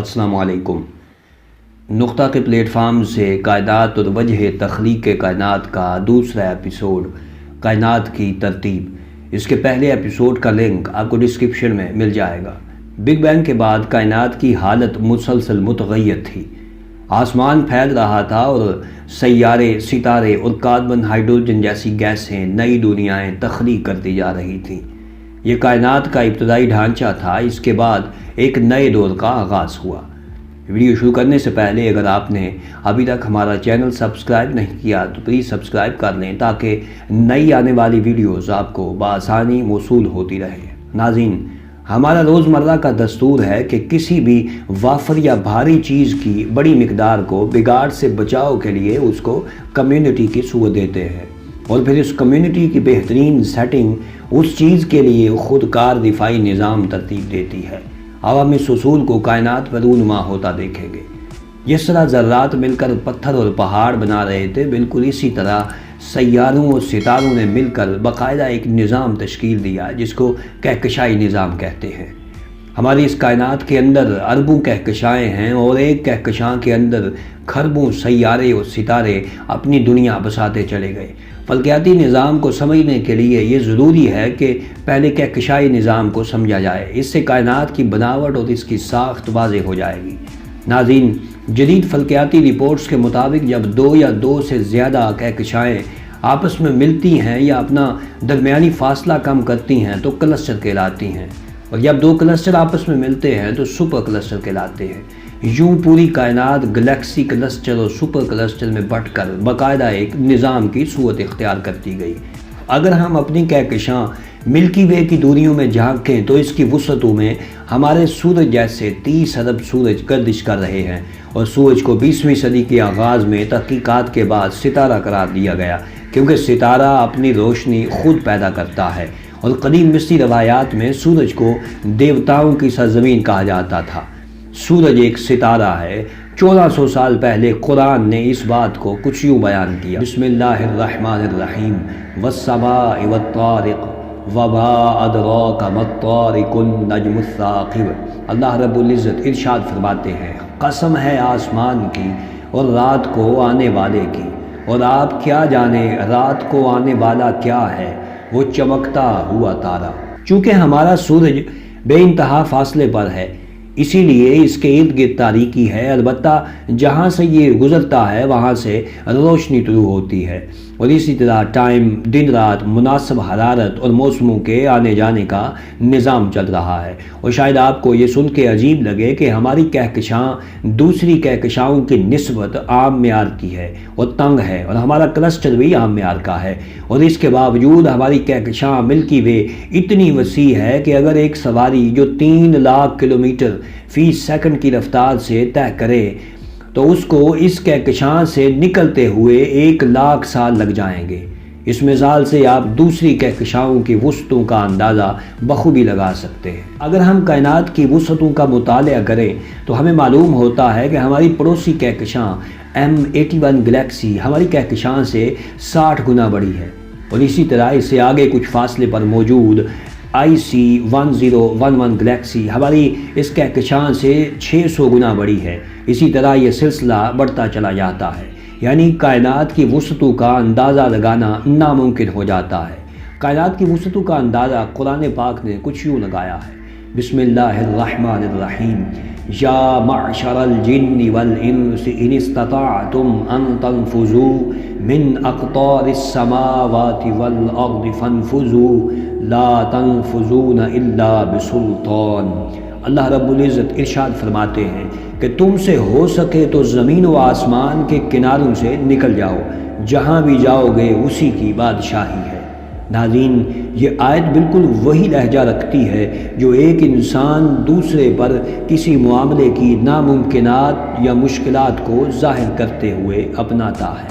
السلام علیکم۔ نقطہ کے پلیٹ فارم سے کائنات اور وجہ تخلیق کائنات کا دوسرا ایپیسوڈ کائنات کی ترتیب، اس کے پہلے ایپیسوڈ کا لنک آپ کو ڈسکرپشن میں مل جائے گا۔ بگ بینگ کے بعد کائنات کی حالت مسلسل متغیر تھی، آسمان پھیل رہا تھا اور سیارے، ستارے اور کاربن، ہائیڈروجن جیسی گیسیں، نئی دنیایں تخلیق کرتی جا رہی تھیں۔ یہ کائنات کا ابتدائی ڈھانچہ تھا۔ اس کے بعد ایک نئے دور کا آغاز ہوا۔ ویڈیو شروع کرنے سے پہلے اگر آپ نے ابھی تک ہمارا چینل سبسکرائب نہیں کیا تو پلیز سبسکرائب کر لیں تاکہ نئی آنے والی ویڈیوز آپ کو بآسانی موصول ہوتی رہے۔ ناظرین، ہمارا روزمرہ کا دستور ہے کہ کسی بھی وافر یا بھاری چیز کی بڑی مقدار کو بگاڑ سے بچاؤ کے لیے اس کو کمیونٹی کی صورت دیتے ہیں، اور پھر اس کمیونٹی کی بہترین سیٹنگ اس چیز کے لیے خودکار دفاعی نظام ترتیب دیتی ہے۔ اب ہم اس اصول کو کائنات پر رونما ہوتا دیکھیں گے۔ جس طرح ذرات مل کر پتھر اور پہاڑ بنا رہے تھے، بالکل اسی طرح سیاروں اور ستاروں نے مل کر باقاعدہ ایک نظام تشکیل دیا جس کو کہکشائی نظام کہتے ہیں۔ ہماری اس کائنات کے اندر اربوں کہکشائیں ہیں، اور ایک کہکشاں کے اندر کھربوں سیارے اور ستارے اپنی دنیا بساتے چلے گئے۔ فلکیاتی نظام کو سمجھنے کے لیے یہ ضروری ہے کہ پہلے کہکشائی نظام کو سمجھا جائے، اس سے کائنات کی بناوٹ اور اس کی ساخت واضح ہو جائے گی۔ ناظرین، جدید فلکیاتی رپورٹس کے مطابق جب دو یا دو سے زیادہ کہکشائیں آپس میں ملتی ہیں یا اپنا درمیانی فاصلہ کم کرتی ہیں تو کلسٹر کہلاتی ہیں، اور جب دو کلسٹر آپس میں ملتے ہیں تو سپر کلسٹر کہلاتے ہیں۔ یوں پوری کائنات گلیکسی کلسٹر اور سپر کلسٹر میں بٹ کر باقاعدہ ایک نظام کی صورت اختیار کرتی گئی۔ اگر ہم اپنی کہکشاں ملکی وے کی دوریوں میں جھانکیں تو اس کی وسعتوں میں ہمارے سورج جیسے 30 ارب سورج گردش کر رہے ہیں، اور سورج کو 20ویں صدی کے آغاز میں تحقیقات کے بعد ستارہ قرار دیا گیا، کیونکہ ستارہ اپنی روشنی خود پیدا کرتا ہے، اور قدیم مصری روایات میں سورج کو دیوتاؤں کی سرزمین کہا جاتا تھا۔ سورج ایک ستارہ ہے۔ 1400 سال پہلے قرآن نے اس بات کو کچھ یوں بیان کیا: بسم اللہ الرحمن الرحیم، والسماء والطارق وما ادراک ما الطارق النجم الثاقب۔ اللہ رب العزت ارشاد فرماتے ہیں، قسم ہے آسمان کی اور رات کو آنے والے کی، اور آپ کیا جانے رات کو آنے والا کیا ہے، وہ چمکتا ہوا تارا۔ چونکہ ہمارا سورج بے انتہا فاصلے پر ہے، اسی لیے اس کے ارد گرد تاریکی ہے، البتہ جہاں سے یہ گزرتا ہے وہاں سے روشنی طلوع ہوتی ہے، اور اسی طرح ٹائم، دن رات، مناسب حرارت اور موسموں کے آنے جانے کا نظام چل رہا ہے۔ اور شاید آپ کو یہ سن کے عجیب لگے کہ ہماری کہکشاں دوسری کہکشاؤں کی نسبت عام معیار کی ہے اور تنگ ہے، اور ہمارا کلسٹر بھی عام معیار کا ہے، اور اس کے باوجود ہماری کہکشاں ملکی وے اتنی وسیع ہے کہ اگر ایک سواری جو 3 لاکھ کلومیٹر فی سیکنڈ کی رفتار سے طے کرے تو اس کو اس کہکشاں سے نکلتے ہوئے 1 لاکھ سال لگ جائیں گے۔ اس مثال سے آپ دوسری کہکشاؤں کی وسعتوں کا اندازہ بخوبی لگا سکتے ہیں۔ اگر ہم کائنات کی وسعتوں کا مطالعہ کریں تو ہمیں معلوم ہوتا ہے کہ ہماری پڑوسی کہکشاں M81 گلیکسی ہماری کہکشاں سے 60 گنا بڑی ہے، اور اسی طرح اس سے آگے کچھ فاصلے پر موجود IC 1011 گلیکسی ہماری اس کہکشاں سے 600 گنا بڑی ہے۔ اسی طرح یہ سلسلہ بڑھتا چلا جاتا ہے، یعنی کائنات کی وسعتوں کا اندازہ لگانا ناممکن ہو جاتا ہے۔ کائنات کی وسعتوں کا اندازہ قرآن پاک نے کچھ یوں لگایا ہے: بسم اللہ الرحمن الرحیم، یا معشر الجن والانس ان استطعتم ان تنفذوا من اقطار السماوات والارض فانفذوا لا تنفذون الا بسلطان۔ اللہ رب العزت ارشاد فرماتے ہیں کہ تم سے ہو سکے تو زمین و آسمان کے کناروں سے نکل جاؤ، جہاں بھی جاؤ گے اسی کی بادشاہی ہے۔ ناظرین، یہ آیت بالکل وہی لہجہ رکھتی ہے جو ایک انسان دوسرے پر کسی معاملے کی ناممکنات یا مشکلات کو ظاہر کرتے ہوئے اپناتا ہے۔